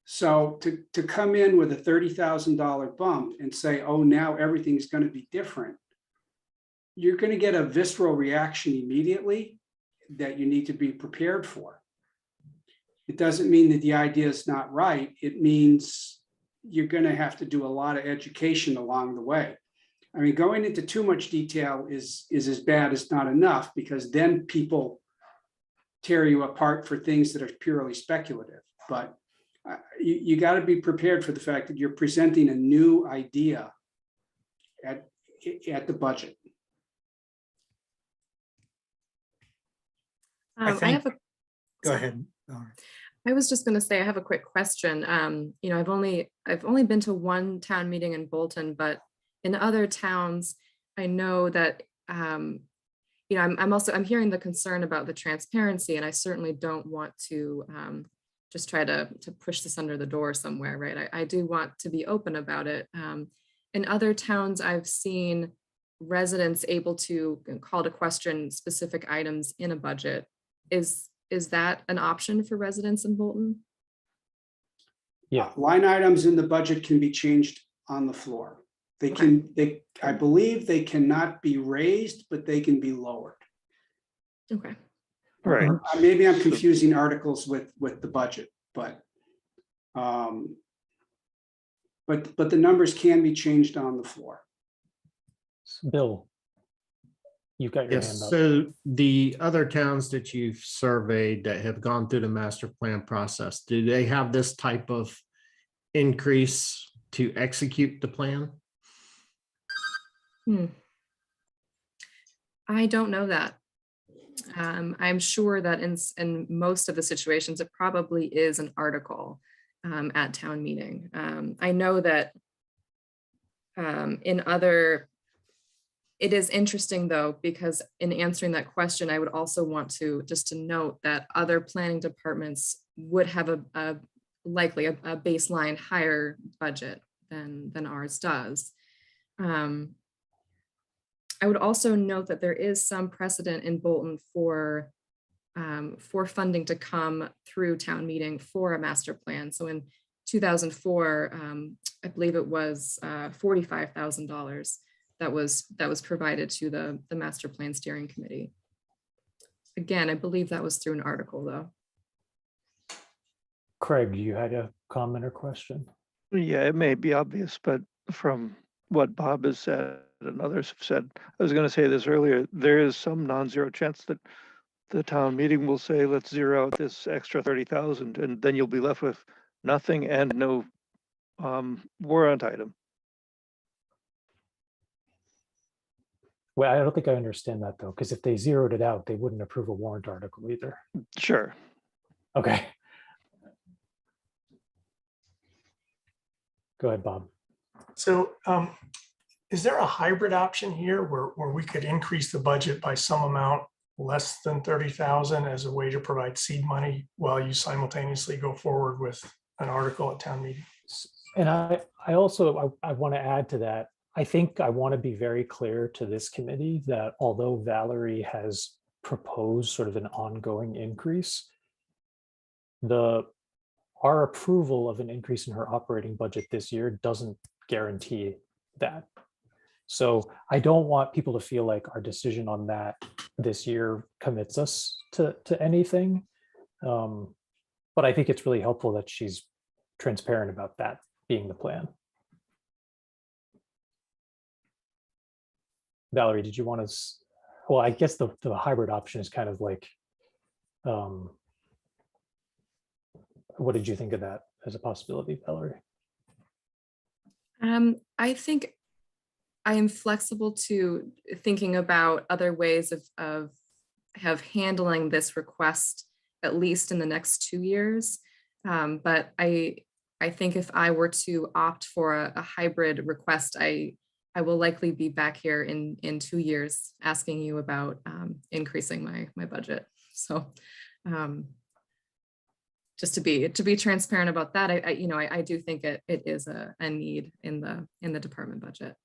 Speaker 9: So to come in with a $30,000 bump and say, oh, now everything's going to be different, you're going to get a visceral reaction immediately that you need to be prepared for. It doesn't mean that the idea is not right. It means you're going to have to do a lot of education along the way. I mean, going into too much detail is as bad as not enough, because then people tear you apart for things that are purely speculative. But you got to be prepared for the fact that you're presenting a new idea at the budget.
Speaker 8: I
Speaker 2: I
Speaker 8: think-
Speaker 2: have a.
Speaker 8: Go
Speaker 2: sorry.
Speaker 8: ahead. Valerie.
Speaker 2: I was just going to say I have a quick question. You know, I've only been to one town meeting in Bolton, but in other towns, I know that you know, I'm hearing the concern about the transparency, and I certainly don't want to just try to push this under the door somewhere, right? I do want to be open about it. In other towns, I've seen residents able to call to question specific items in a budget. Is that an option for residents in Bolton?
Speaker 1: Yeah.
Speaker 9: Line items in the budget can be changed on the floor. I believe they cannot be raised, but they can be lowered.
Speaker 2: Okay.
Speaker 4: Right.
Speaker 9: Maybe I'm confusing articles with the budget, but the numbers can be changed on the floor.
Speaker 1: Bill, you've got your hand
Speaker 5: Yes,
Speaker 1: up.
Speaker 5: so the other towns that you've surveyed that have gone through the master plan process, do they have this type of increase to execute the plan?
Speaker 2: I don't know that. I'm sure that in most of the situations, it probably is an article at town meeting. I know that in other, it is interesting though, because in answering that question, I would also want to just to note that other planning departments would have likely a baseline higher budget than ours does. I would also note that there is some precedent in Bolton for funding to come through town meeting for a master plan. So in 2004, I believe it was $45,000 that was provided to the master plan steering committee. Again, I believe that was through an article though.
Speaker 1: Craig, you had a comment or question?
Speaker 4: Yeah, it may be obvious, but from what Bob has said and others have said, I was going to say this earlier, there is some non-zero chance that the town meeting will say, let's zero out this extra 30,000, and then you'll be left with nothing and no warrant item.
Speaker 1: Well, I don't think I understand that though, because if they zeroed it out, they wouldn't approve a warrant article either.
Speaker 4: Sure.
Speaker 1: Okay. Go ahead, Bob.
Speaker 7: So is there a hybrid option here where we could increase the budget by some amount less than 30,000 as a way to provide seed money while you simultaneously go forward with an article at town meeting?
Speaker 1: And I also want to add to that. I think I want to be very clear to this committee that although Valerie has proposed sort of an ongoing increase, our approval of an increase in her operating budget this year doesn't guarantee that. So I don't want people to feel like our decision on that this year commits us to anything. But I think it's really helpful that she's transparent about that being the plan. Valerie, did you want to, well, I guess the hybrid option is kind of like, what did you think of that as a possibility, Valerie?
Speaker 2: I think I am flexible to thinking about other ways of handling this request, at least in the next 2 years. But I think if I were to opt for a hybrid request, I will likely be back here in 2 years asking you about increasing my budget. So just to be transparent about that, I do think it is a need in the department budget,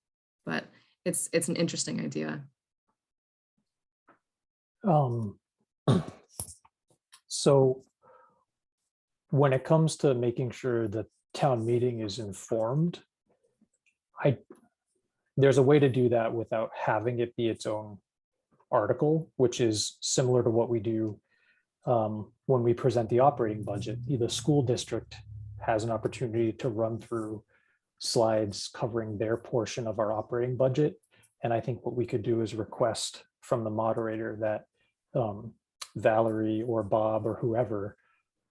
Speaker 2: but it's an interesting idea.
Speaker 1: So when it comes to making sure that town meeting is informed, there's a way to do that without having it be its own article, which is similar to what we do when we present the operating budget. The school district has an opportunity to run through slides covering their portion of our operating budget. And I think what we could do is request from the moderator that Valerie or Bob or whoever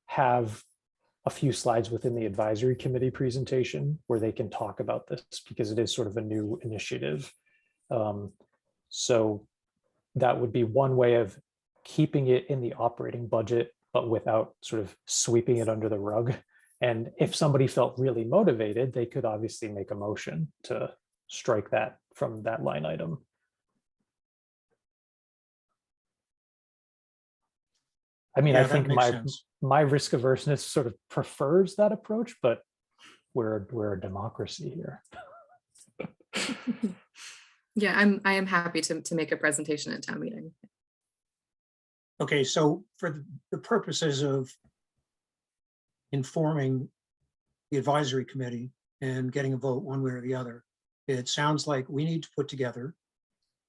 Speaker 1: have a few slides within the advisory committee presentation where they can talk about this because it is sort of a new initiative. So that would be one way of keeping it in the operating budget, but without sort of sweeping it under the rug. And if somebody felt really motivated, they could obviously make a motion to strike that from that line item. I mean,
Speaker 8: Yeah,
Speaker 1: I
Speaker 8: that
Speaker 1: think
Speaker 8: makes sense.
Speaker 1: my risk averseness sort of prefers that approach, but we're a democracy here.
Speaker 2: Yeah, I am happy to make a presentation at town meeting.
Speaker 8: Okay, so for the purposes of informing the advisory committee and getting a vote one way or the other, it sounds like we need to put together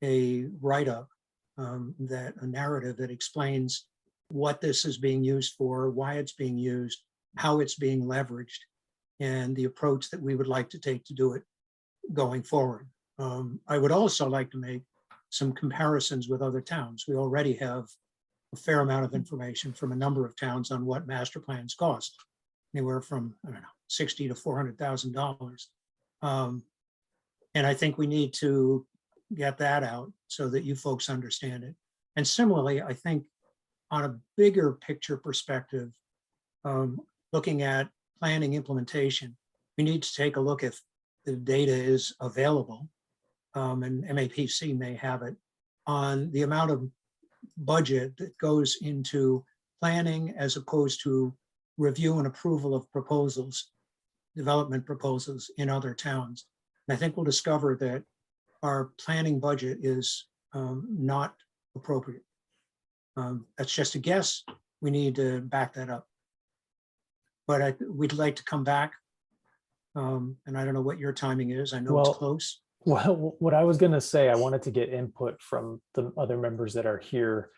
Speaker 8: a write-up, that a narrative that explains what this is being used for, why it's being used, how it's being leveraged, and the approach that we would like to take to do it going forward. I would also like to make some comparisons with other towns. We already have a fair amount of information from a number of towns on what master plans cost, anywhere from, I don't know, $60,000 to $400,000. And I think we need to get that out so that you folks understand it. And similarly, I think on a bigger picture perspective, looking at planning implementation, we need to take a look if the data is available, and MAPC may have it, on the amount of budget that goes into planning as opposed to review and approval of proposals, development proposals in other towns. And I think we'll discover that our planning budget is not appropriate. That's just a guess. We need to back that up. But we'd like to come back. And I don't know what your timing is. I know
Speaker 1: Well,
Speaker 8: it's close.
Speaker 1: Well, what I was going to say, I wanted to get input from the other members that are here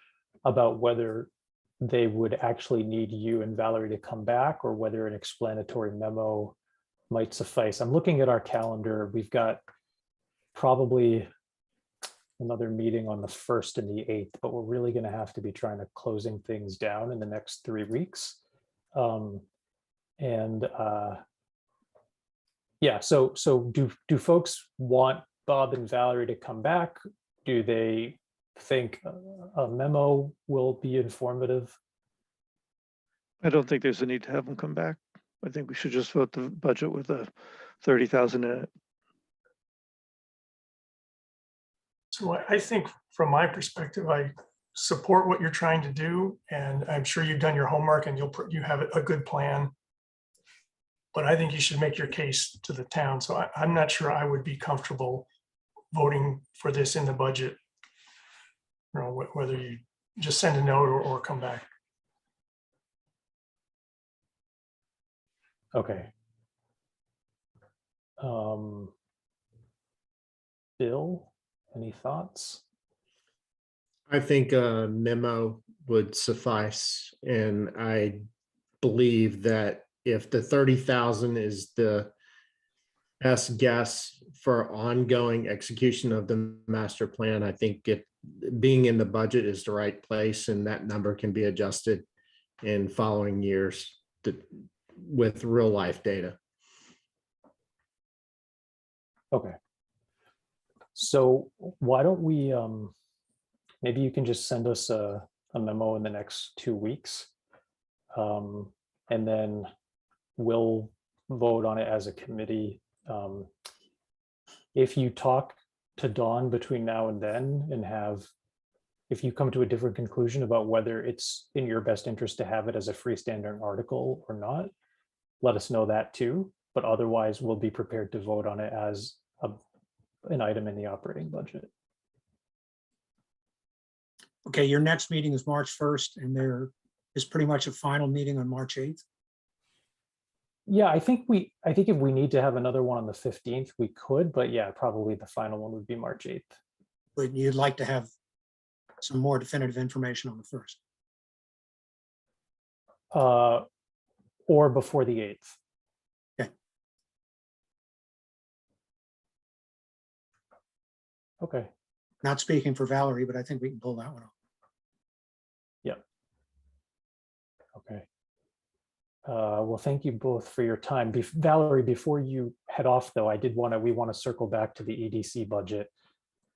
Speaker 1: about whether they would actually need you and Valerie to come back or whether an explanatory memo might suffice. I'm looking at our calendar. We've got probably another meeting on the 1st and the 8th, but we're really going to have to be trying to closing things down in the next 3 weeks. Yeah, so do folks want Bob and Valerie to come back? Do they think a memo will be informative?
Speaker 4: I don't think there's a need to have them come back. I think we should just vote the budget with a 30,000 in it.
Speaker 7: So I think from my perspective, I support what you're trying to do, and I'm sure you've done your homework and you have a good plan. But I think you should make your case to the town. So I'm not sure I would be comfortable voting for this in the budget. You know, whether you just send a note or come back.
Speaker 1: Okay. Bill, any thoughts?
Speaker 5: I think a memo would suffice, and I believe that if the 30,000 is the best guess for ongoing execution of the master plan, I think it being in the budget is the right place, and that number can be adjusted in following years with real life data.
Speaker 1: Okay. So why don't we, maybe you can just send us a memo in the next 2 weeks. And then we'll vote on it as a committee. If you talk to Dawn between now and then and if you come to a different conclusion about whether it's in your best interest to have it as a freestanding article or not, let us know that too. But otherwise, we'll be prepared to vote on it as an item in the operating budget.
Speaker 8: Okay, your next meeting is March 1st, and there is pretty much a final meeting on March 8th.
Speaker 1: Yeah, I think if we need to have another one on the 15th, we could, but yeah, probably the final one would be March 8th.
Speaker 8: But you'd like to have some more definitive information on the 1st.
Speaker 1: Or before the 8th.
Speaker 8: Okay.
Speaker 1: Okay.
Speaker 8: Not speaking for Valerie, but I think we can pull that one off.
Speaker 1: Yeah. Okay. Well, thank you both for your time. Valerie, before you head off, though, we want to circle back to the EDC budget.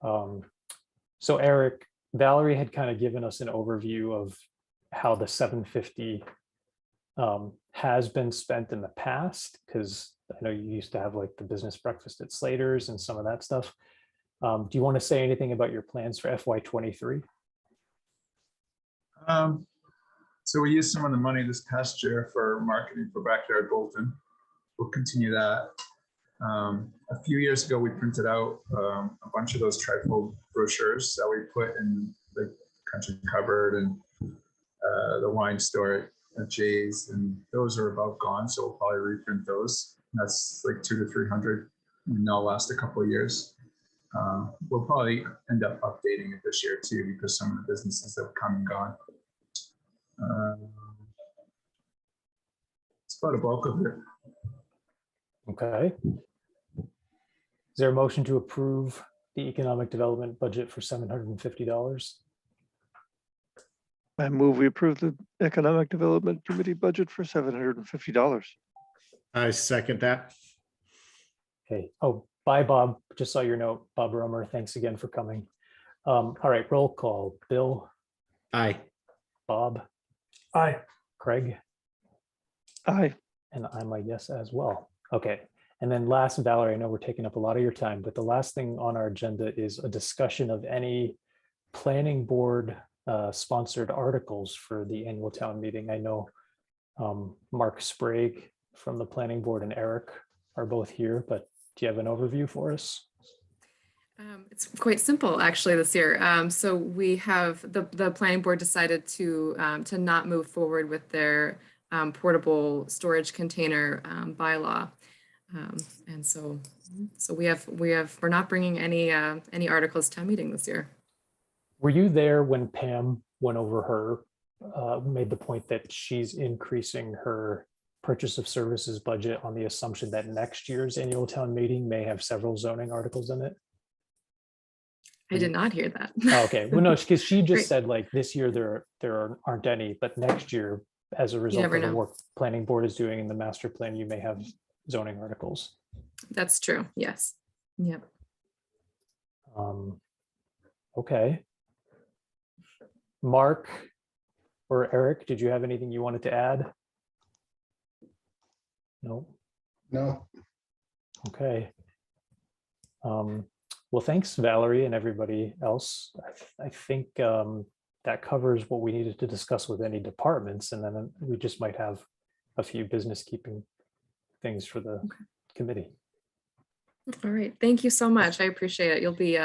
Speaker 1: So Eric, Valerie had kind of given us an overview of how the 750 has been spent in the past, because I know you used to have like the business breakfast at Slater's and some of that stuff. Do you want to say anything about your plans for FY23?
Speaker 10: So we used some of the money this past year for marketing for Backyard Bolton. We'll continue that. A few years ago, we printed out a bunch of those trifold brochures that we put in the country cupboard and the wine store at Jay's, and those are about gone. So we'll probably reprint those. That's like 200 to 300, and they'll last a couple of years. We'll probably end up updating it this year too, because some of the businesses have come and gone. It's about a bulk of it.
Speaker 1: Okay. Is there a motion to approve the economic development budget for $750?
Speaker 4: I move we approve the Economic Development Committee budget for $750.
Speaker 5: I second that.
Speaker 1: Okay. Oh, bye, Bob. Just saw your note. Bob Romer, thanks again for coming. All right, roll call. Bill,
Speaker 5: Aye.
Speaker 1: Bob,
Speaker 7: Aye.
Speaker 1: Craig,
Speaker 4: Aye.
Speaker 1: and I'm a yes as well. Okay. And then last, Valerie, I know we're taking up a lot of your time, but the last thing on our agenda is a discussion of any planning board sponsored articles for the annual town meeting. I know Mark Sprague from the planning board and Eric are both here, but do you have an overview for us?
Speaker 2: It's quite simple, actually, this year. So we have the planning board decided to not move forward with their portable storage container bylaw, and so we're not bringing any articles to town meeting this year.
Speaker 1: Were you there when Pam went over her, made the point that she's increasing her purchase of services budget on the assumption that next year's annual town meeting may have several zoning articles in it?
Speaker 2: I did not hear that.
Speaker 1: Oh, okay, well, no, because she just
Speaker 2: Great.
Speaker 1: said like this year there aren't any, but next year, as a result
Speaker 2: never
Speaker 1: of the
Speaker 2: know.
Speaker 1: work planning board is doing in the master plan, you may have zoning articles.
Speaker 2: That's true. Yes. Yep.
Speaker 1: Okay. Mark or Eric, did you have anything you wanted to add? No.
Speaker 5: No.
Speaker 1: Okay. Well, thanks, Valerie, and everybody else. I think that covers what we needed to discuss with any departments, and then we just might have a few business keeping things for the committee.
Speaker 2: All right. Thank you so much. I appreciate it. You'll be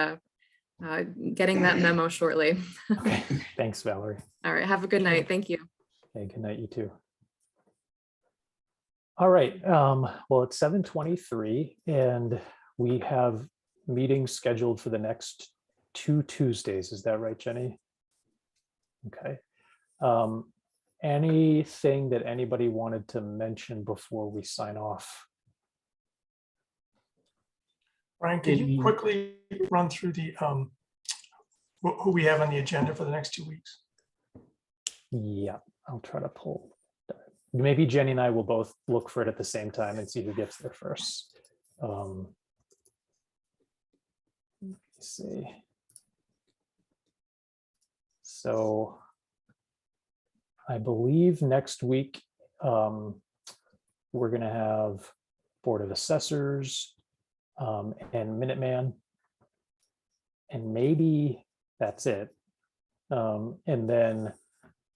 Speaker 2: getting that memo shortly.
Speaker 1: Okay. Thanks, Valerie.
Speaker 2: All right. Have a good night. Thank you.
Speaker 1: Okay, good night, you too. All right. Well, it's 7:23, and we have meetings scheduled for the next 2 Tuesdays. Is that right, Jenny? Okay. Anything that anybody wanted to mention before we sign off?
Speaker 7: Brian, can you quickly run through the who we have on the agenda for the next 2 weeks?
Speaker 1: Yeah, I'll try to pull. Maybe Jenny and I will both look for it at the same time and see who gets there first. Let's see. So I believe next week we're going to have Board of Assessors and Minuteman, and maybe that's it. And then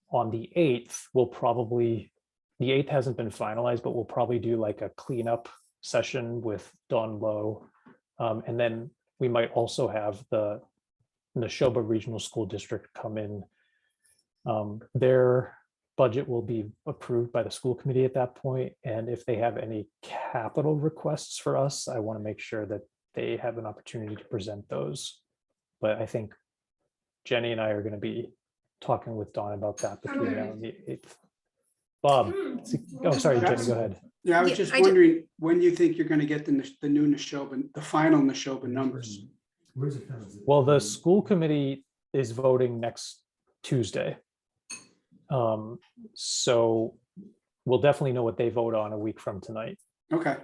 Speaker 1: on the 8th, the 8th hasn't been finalized, but we'll probably do like a cleanup session with Dawn Lowe. And then we might also have the Neshoba Regional School District come in. Their budget will be approved by the school committee at that point. And if they have any capital requests for us, I want to make sure that they have an opportunity to present those. But I think Jenny and I are going to be talking with Dawn about that between now and the 8th. Bob, oh, sorry, Jenny, go ahead.
Speaker 9: Yeah, I was
Speaker 2: Yeah,
Speaker 9: just
Speaker 2: I
Speaker 9: wondering, when do you think you're going to get the new Neshoba, the final Neshoba numbers?
Speaker 1: Well, the school committee is voting next Tuesday. So we'll definitely know what they vote on a week from tonight.
Speaker 9: Okay.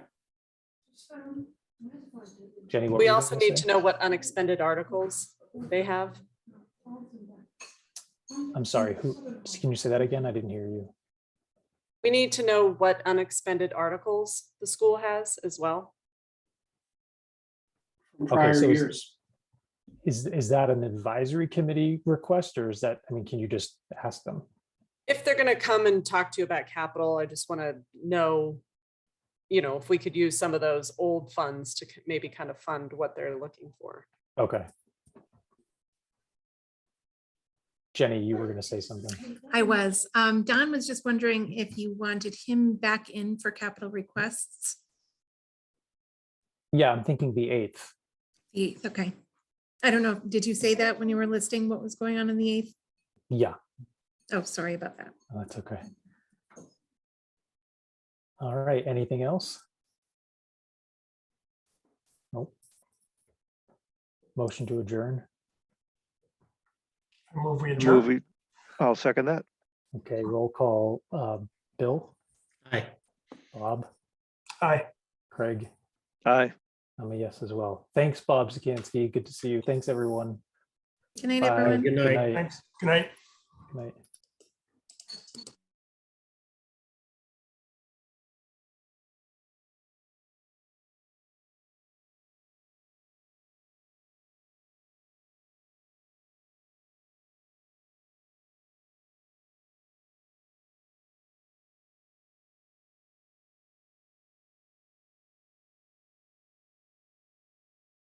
Speaker 1: Jenny, what
Speaker 3: We
Speaker 1: were you
Speaker 3: also
Speaker 1: gonna
Speaker 3: need
Speaker 1: say?
Speaker 3: to know what unexpended articles they have.
Speaker 1: I'm sorry, who, can you say that again? I didn't hear you.
Speaker 3: We need to know what unexpended articles the school has as well.
Speaker 9: From
Speaker 1: Okay,
Speaker 9: prior
Speaker 1: so
Speaker 9: years.
Speaker 1: is that an advisory committee request, or is that, I mean, can you just ask them?
Speaker 3: If they're gonna come and talk to you about capital, I just wanna know, you know, if we could use some of those old funds to maybe kind of fund what they're looking for.
Speaker 1: Okay. Jenny, you were gonna say something.
Speaker 11: I was. Don was just wondering if you wanted him back in for capital requests.
Speaker 1: Yeah, I'm thinking the 8th.
Speaker 11: The 8th, okay. I don't know, did you say that when you were listing what was going on in the 8th?
Speaker 1: Yeah,
Speaker 11: Oh, sorry about that.
Speaker 1: that's okay. All right, anything else? Nope. Motion to adjourn.
Speaker 7: I move we adjourn.
Speaker 4: Movie, I'll second that.
Speaker 1: Okay, roll call. Bill,
Speaker 5: Aye.
Speaker 1: Bob,
Speaker 7: Aye.
Speaker 1: Craig,
Speaker 4: Aye.
Speaker 1: I'm a yes as well. Thanks, Bob Zikansky. Good to see you. Thanks, everyone.
Speaker 11: Good night,
Speaker 1: Bye.
Speaker 11: everyone.
Speaker 5: Good night.
Speaker 7: Thanks. Good night.
Speaker 1: Good night.